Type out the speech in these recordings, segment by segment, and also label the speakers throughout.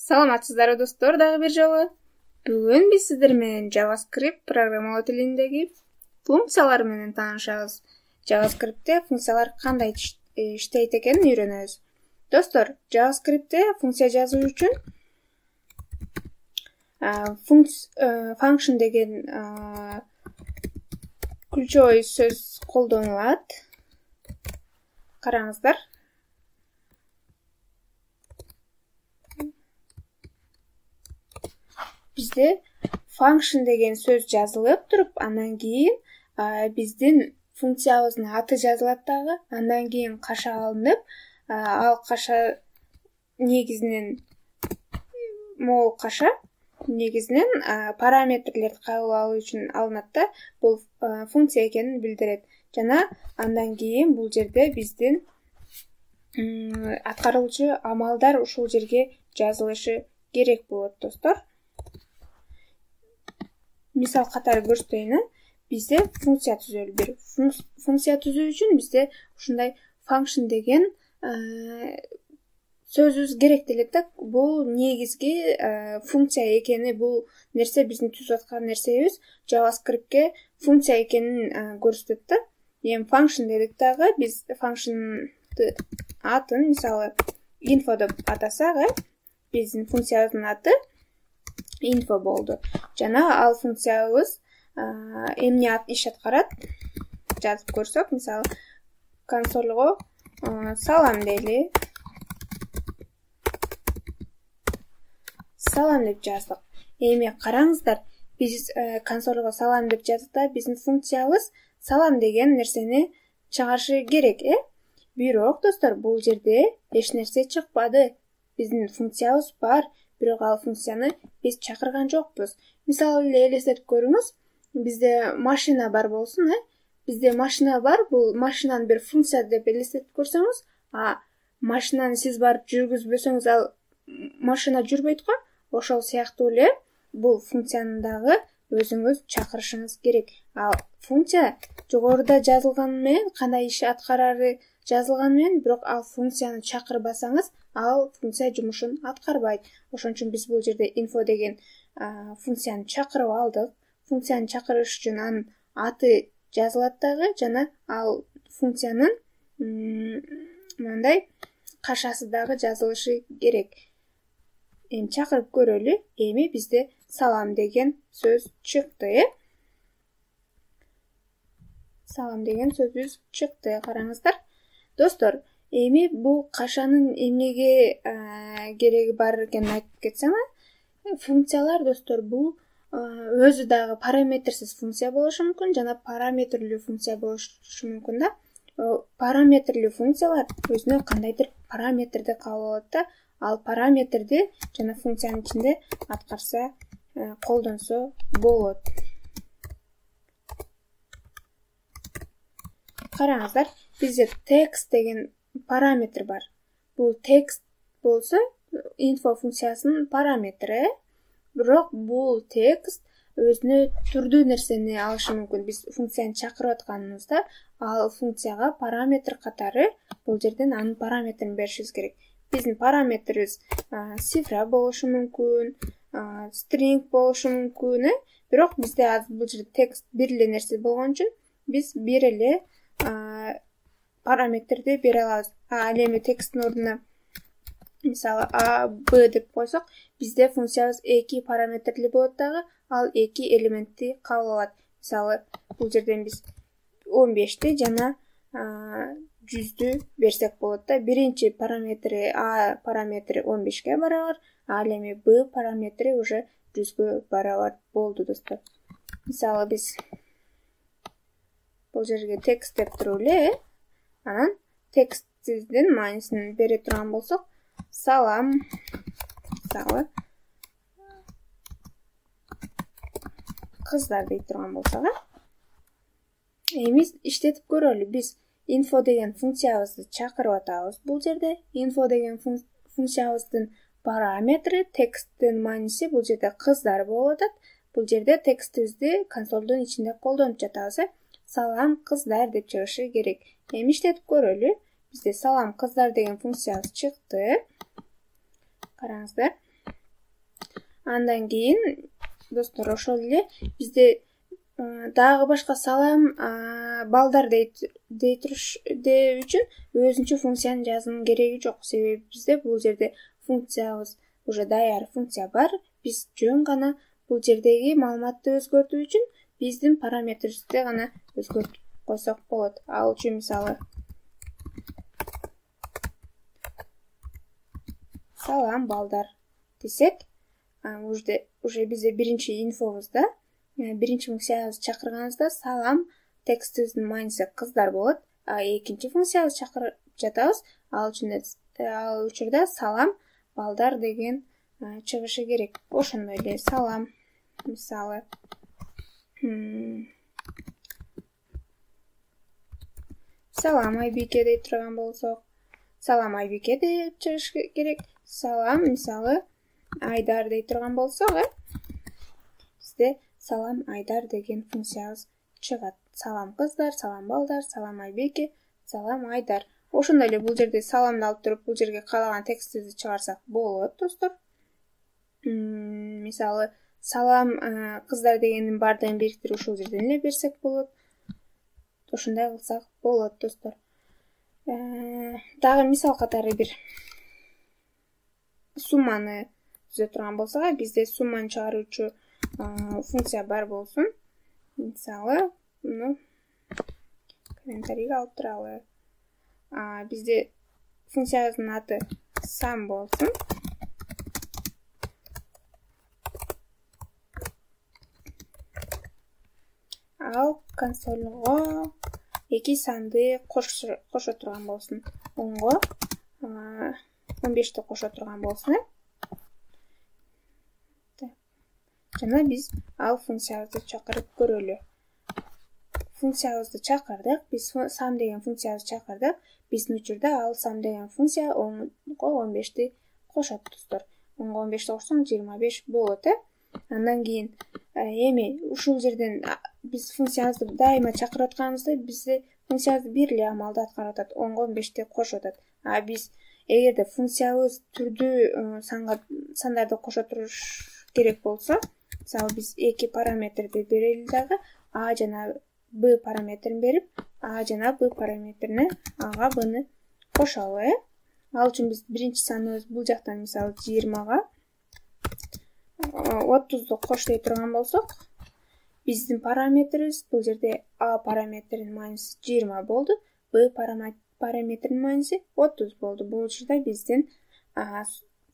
Speaker 1: Саламатсыздарбы достор, дагы бир жолу. Бүгүн биз сиздер менен JavaScript программалоо тилиндеги функциялар менен таанышабыз. JavaScript'те функциялар кандай иштейт экенин үйрөнөбүз. Достор, JavaScript'те функция жазуу үчүн function деген ключевой сөз колдонулат. Караңыздар. Бизде function деген сөз жазылып туруп, андан кийин биздин функциябыздын аты жазылат дагы, андан кийин каша алынып, ал каша негизинен могул каша негизинен параметрлерди кабыл алуу үчүн алынат да, бул функция экенин билдирет. Жана андан кийин бул жерде биздин аткарылчу амалдар ушул жерге жазылышы керек болот, достор. Мисал катары көрсөтөйүн. Бизде функция түзөлү. Бир функция түзүү үчүн бизде ушундай function деген сөзүбүз керек делет да. Бул негизги функция экени, бул нерсе биздин түзүп аткан нерсебиз JavaScript'ке функция экенин көрсөтөт да. Эми function дедик дагы, биз function'ды атын мисалы info деп атасак, биздин функциябыздын аты info болду. Жана ал функциябыз эмне иш аткарат жазып көрсөк, мисалы консольго салам дейли. Салам деп жаздык. Эми караңыздар, биз консольго салам деп жаздыкта, биздин функциябыз салам деген нерсени чыгарышы керек, Бирок, достор, бул жерде эч нерсе чыкпады. Биздин функциябыз бар, бирок ал функцияны биз чакырган жокпуз. Мисалы элестетип көрүңүз, бизде машина бар болсун, Бизде машина бар, бул машинанын бир функция деп элестетип көрсөңүз, машинаны сиз барып жүргүзбөсөңүз, ал машина жүрбөйт го. Ошол сыяктуу эле бул функцияны дагы өзүңүз чакырышыңыз керек. Ал функция жогоруда жазылган менен, кандай иш аткарары жазылган менен, бирок ал функцияны чакырбасаңыз, ал функция жумушун аткарбайт. Ошон үчүн биз бул жерде info деген функцияны чакырып алдык. Функцияны чакырыш үчүн анын аты жазылат дагы, жана ал функциянын мындай кашасы дагы жазылышы керек. Эми чакырып көрөлү. Эми бизде салам деген сөз чыкты, Салам деген сөзүбүз чыкты, караңыздар. Достор, эми бул кашанын эмнеге кереги бар экенин айтып кетсем, функциялар, достор, бул өзү дагы параметрсиз функция болушу мүмкүн, жана параметрлүү функция болушу мүмкүн да. Параметрлүү функциялар өзүнө кандайдыр параметрди кабыл алат да, ал параметрди жана функциянын ичинде аткарса, колдонсо болот. Караңыздар, бизде text деген параметр бар. Бул text болсо, info функциясынын параметри, бирок бул text өзүнө түрдүү нерсени алышы мүмкүн. Биз функцияны чакырып атканыбызда, ал функцияга параметр катары бул жерден анын параметрин беришибиз керек. Биздин параметрибиз цифра болушу мүмкүн, string болушу мүмкүн, бирок бизде азыр бул жерде text бир эле нерсе болгон үчүн биз бир эле параметрди бере алабыз. Ал эми тексттин ордуна мисалы a, b деп койсок, бизде функциябыз 2 параметрлүү болот дагы, ал 2 элементти кабыл алат. Мисалы, бул жерден биз 15ти жана 100дү берсек болот да. Биринчи параметри a параметри 15ге барабар, ал эми b параметри уже 100гө барабар болду, достор. Мисалы, биз бул жерге text деп туруп эле, анан тексттин маанисин бере турган болсок, салам, мисалы, кыздар дей турган болсок, эми иштетип көрөлү. Биз info деген функциябызды чакырып атабыз бул жерде. Info деген функциябыздын параметри, тексттин мааниси бул жерде кыздар болуп атат. Бул жерде текстибизди консолдун ичинде колдонуп жатабыз, Салам кыздар деп чыгышы керек. Эми иштетип көрөлү. Бизде салам кыздар деген функциябыз чыкты. Караңыздар. Андан кийин достор ошол эле бизде дагы башка салам балдар дей үчүн өзүнчө функцияны жазуунун кереги жок. Себеби бизде бул жерде функциябыз уже даяр функция бар. Биз жөн гана бул жердеги маалыматты өзгөртүү үчүн биздин параметрибизди гана өзгөртүп койсок болот. Ал үчүн мисалы салам балдар десек, уже бизде биринчи инфобузда, биринчи функциябызды чакырганыбызда салам текстибиздин мааниси кыздар болот. Экинчи функциябызды чакырып жатабыз. Ал учурда салам балдар деген чыгышы керек. Ошондой эле салам мисалы салам Айбике дей турган болсок, салам Айбике деп чыгыш керек. Салам мисалы Айдар дей турган болсок, бизде салам Айдар деген функциябыз чыгат. Салам кыздар, салам балдар, салам Айбике, салам Айдар. Ошондой эле бул жерде саламды алып туруп бул жерге каалаган текстибизди чыгарсак болот, достор. Мисалы салам кыздар дегендин баардыгын бириктирип ушул жерден эле берсек болот. Ошондой кылсак болот, достор. Дагы мисал катары бир сумманы түзө турган болсок, бизде сумманы чыгаруучу функция бар болсун. Мисалы, комментарийге алып туралы. Бизде функциябыздын аты sum болсун. Ал консольго эки санды кошо турган болсун. 10го 15ти кошо турган болсун. Жана биз ал функциябызды чакырып көрөлү. Функциябызды чакырдык, биз sum деген функциябызды чакырдык. Биздин учурда ал sum деген функция 10го 15ти кошот, достор. 10го 15ти кошсоң 25 болот, Андан кийин эми ушул жерден биз функциябызды дайыма чакырып атканыбызда бизде функциябыз бир эле амалды аткарып атат. 10го 15ти кошуп атат. Биз эгерде функциябыз түрдүү сандарды кошо туруш керек болсо, мисалы биз эки параметрди берели дагы, а жана б параметрин берип, а жана б параметрине ага бны кошолу, Ал үчүн биз биринчи саныбыз бул жактан мисалы 20га 30ду кош дей турган болсок, биздин параметрибиз бул жерде а параметринин мааниси 20 болду, б параметринин мааниси 30 болду. Бул учурда биздин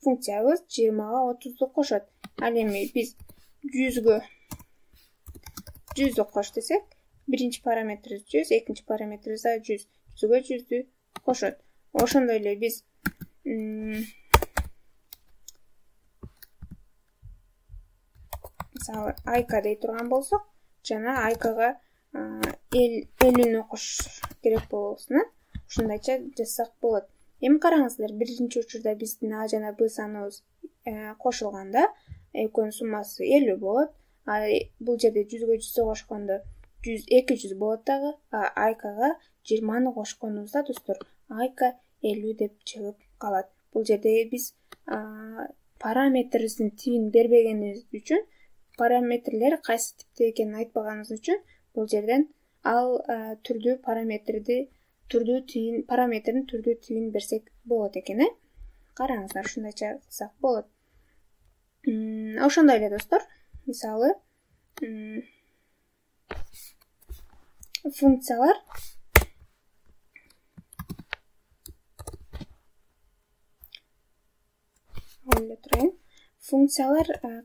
Speaker 1: функциябыз 20га 30ду кошот. Ал эми биз 100г 100ду кош десек, биринчи параметрибиз 100, экинчи параметрибиз 100. 100г 100ду кошот. Ошондой эле биз мисалы Айка дей турган болсок, жана Айкага 50-нү кош керек болсун, ушундайча жазсак болот. Эми караңыздар, биринчи учурда биздин а жана б саныбыз кошулганда экөөнүн суммасы 50 болот. Бул жерде 100г 100 кошкондо 200 болот дагы. Айкага 20ны кошконубузда, достор, Айка 50 деп чыгып калат. Бул жерде биз параметрибиздин типин бербегенибиз үчүн, параметрлер кайсы типте экенин айтпаганыбыз үчүн бул жерден ал түрдүү параметрдин түрдүү типин берсек болот экен, Караңыздар, ушундайча кылсак болот. Ошондой эле, достор, мисалы функциялар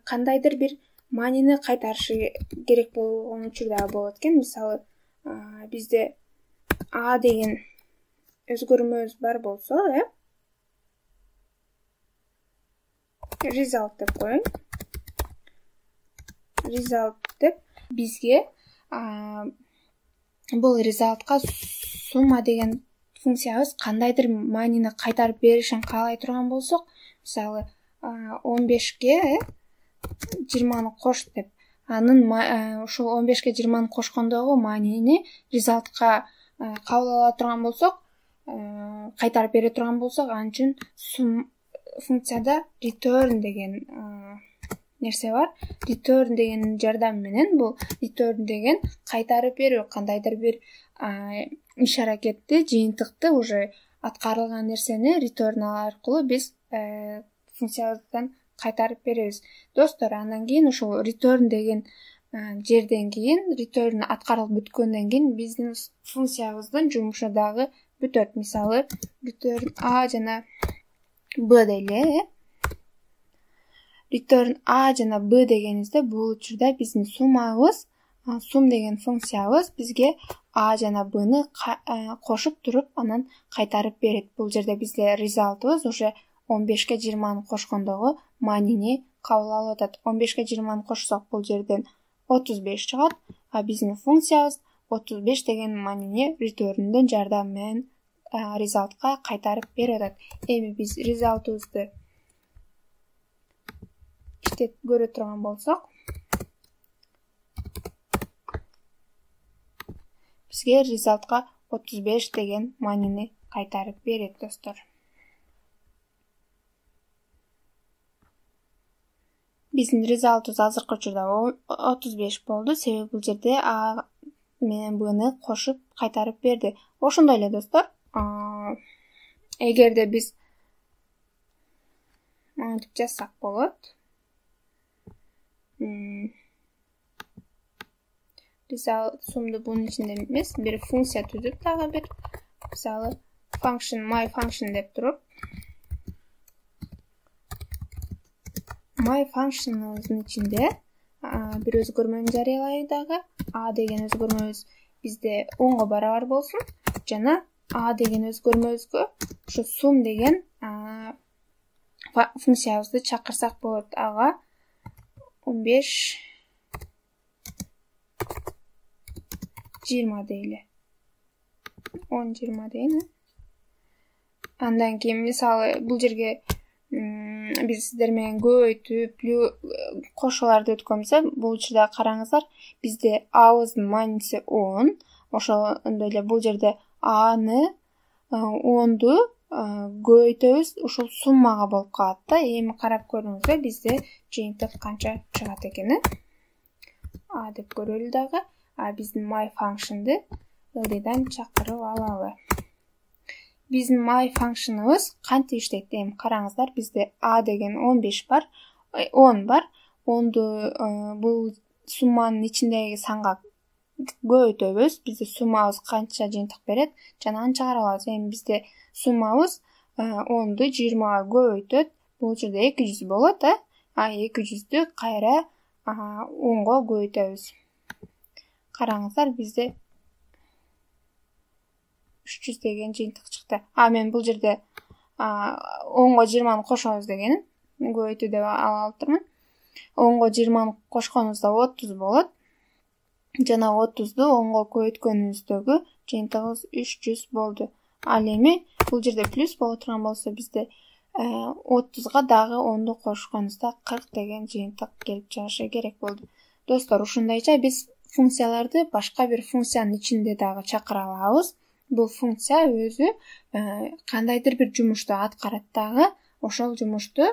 Speaker 1: кандайдыр бир маанини кайтарышы керек болгон учурда болот экен. Мисалы, бизде а деген өзгөрмөбүз бар болсо, result деп коеюн. Result деп бизге бул resultка сумма деген функциябыз кандайдыр маанини кайтарып беришин каалай турган болсок, мисалы 15ге 20ны кош деп, анын ушул 15ге 20ны кошкондогу маанини resultка кабыл ала турган болсок, кайтарып бере турган болсок, ал үчүн функцияда return деген нерсе бар. Return деген жардам менен бул return деген кайтарып берүү, кандайдыр бир иш аракетти, жыйынтыкты уже аткарылган нерсени return аркылуу биз функциябыздан кайтарып беребиз. Достор, андан кийин ушул return деген жерден кийин, return аткарылып бүткөндөн кийин биздин функциябыздын жумушу дагы бүтөт. Мисалы, return A жана B дейле. Return A жана B дегенибизде бул учурда биздин суммабыз, sum деген функциябыз бизге A жана B'ны кошуп туруп, анан кайтарып берет. Бул жерде бизде результыбыз уже 15ке 20-ны кошкондогу маанини кабыл алып атат. 15ке 20-ны кошсок бул жерден 35 чыгат, а биздин функциябыз 35 деген маанини return'дөн жардам менен результка кайтарып берип атат. Эми биз результыбызды иштеп көрө турган болсок, бизге результка 35 деген маанини кайтарып берет, достор. Биздин результыбыз азыркы учурда 35 болду, себеби бул жерде A менен B'ны кошуп кайтарып берди. Ошондой эле, достор, эгерде биз мынтип жазсак болот. Сумду бунун ичинде эмес, бир функция түзүп, дагы бир, мисалы, function, my function деп туруп, my function'ыбыздын ичинде бир өзгөрмөнү жарыялайбыз дагы. A деген өзгөрмөбүз бизде 10го барабар болсун, жана A деген өзгөрмөбүзгө ушу sum деген функциябызды чакырсак болот. Ага 15 20 дейле. 10-20 дейин. Андан кийин мисалы бул жерге биз сиздер менен көбөйтүп кошууларды өткөнбүз. Бул учурда караңыздар, бизде A'быздын мааниси 10. Ошондой эле бул жерде A'ны 10ду көбөйтөбүз, ушул суммага болуп калат да. Эми карап көрүңүздөр, бизде жыйынтык канча чыгат экени. А деп көрөлү дагы. Биздин my function'ды ылдыйдан чакырып алалы. Биздин my function'ыбыз кантип иштейт? Эми караңыздар, бизде A деген 15 бар, 10 бар. 10ду бул сумманын ичиндеги санга көбөйтөбүз. Бизде суммабыз канча жыйынтык берет, жана аны чыгарып алабыз. Эми бизде суммабыз 10ду 20га көбөйтөт. Бул учурда 200 болот, а 200ду кайра 10го көбөйтөбүз. Караңыздар, бизде 300 деген жыйынтык чыкты. Мен бул жерде 10го 20-ны кошобуз дегеним, көбөйтүү деп алып турмун. 10го 20-ны кошконубузда 30 болот. Жана 30ду 10го көбөйткөнүбүздөгү жыйынтыгыбыз 300 болду. Ал эми бул жерде плюс боло турган болсо, бизде 30га дагы 10ду кошконубузда 40 деген жыйынтык келип чыгышы керек болду. Достор, ушундайча биз функцияларды башка бир функциянын ичинде дагы чакыра алабыз. Бул функция өзү кандайдыр бир жумушту аткарат дагы, ошол жумушту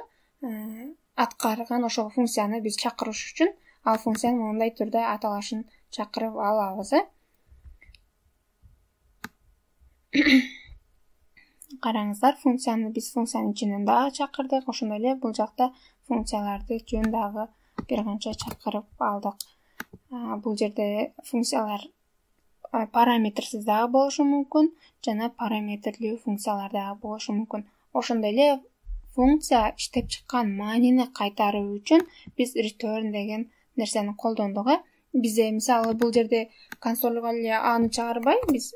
Speaker 1: аткарган ошол функцияны биз чакырыш үчүн ал функциянын мындай түрдө аталышын чакырып алабыз. Караңыздар, функцияны биз функциянын ичинен дагы чакырдык. Ошондой эле бул жакта функцияларды жөн дагы бир канча чакырып алдык. Бул жерде функциялар параметрсиз дагы болушу мүмкүн, жана параметрлүү функциялар дагы болушу мүмкүн. Ошондой эле функция иштеп чыккан маанини кайтаруу үчүн биз return деген нерсени колдондук. Бизде мисалы бул жерде консольго эле аны чыгарбай, биз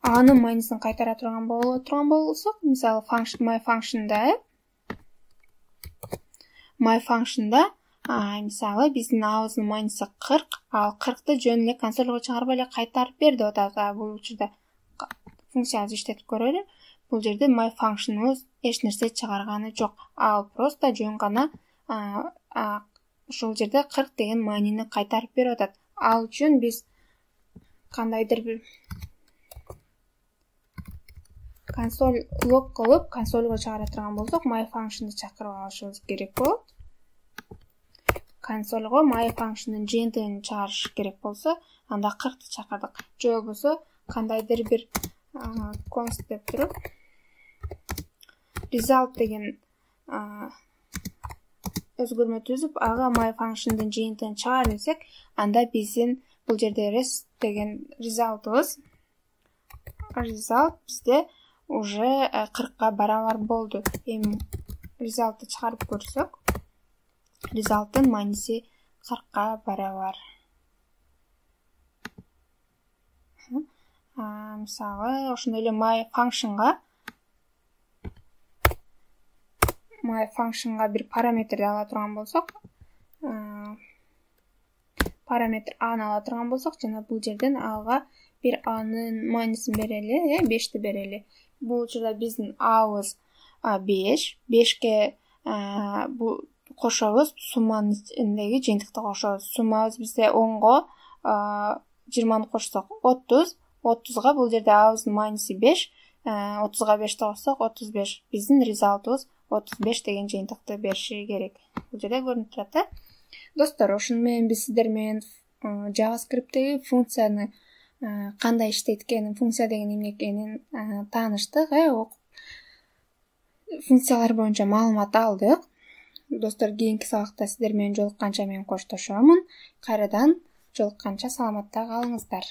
Speaker 1: анын маанисин кайтара турган болсок, мисалы my function'да мисалы биздин A'быздын мааниси 40, ал 40ты жөн эле консольго чыгарбай эле кайтарып бер деп атат. Бул учурда функциябызды иштетип көрөлү. Бул жерде my function'ыбыз эч нерсе чыгарганы жок. Ал просто жөн гана ушул жерде 40 деген маанини кайтарып берип атат. Ал үчүн биз кандайдыр бир консоль лог кылып, консольго чыгара турган болсок, my function'ды чакырып алышыбыз керек болот. консольго my function'ын жыйынтыгын чыгарыш керек болсо, анда 40-ты чакырдык. Же болбосо кандайдыр бир const деп туруп result деген өзгөрмө түзүп, ага my function'ын жыйынтыгын чыгар десек, анда биздин бул жерде rest деген result бизде уже 40-ка барабар болду. Эми result'ты чыгарып көрсөк, result'ын мааниси 40-ка барабар. Мисалы, ошондой эле my function'га бир параметрди ала турган болсок, параметр аны ала турган болсок, жана бул жерден ага бир анын маанисин берели, 5ти берели. Бул учурда биздин абыз 5, 5ке бул кошобуз, сумманын ичиндеги жыйынтыкты кошобуз. Суммабыз бизде 10го 20-ны кошсок 30, 30га бул жерде абыздын мааниси 5, 30га 5ти кошсок 35. Биздин результатыбыз 35 деген жыйынтыкты бериши керек. Бул жерде көрүнүп турат. Достор, ошону менен биз сиздер менен JavaScript'теги функцияны кандай иштейт экенин, функция деген эмне экенин тааныштык, функциялар боюнча маалымат алдык. Достор, кийинки сабакта сиздер менен жолукканча мен коштошомун. Кайрадан жолукканча саламатта калыңыздар.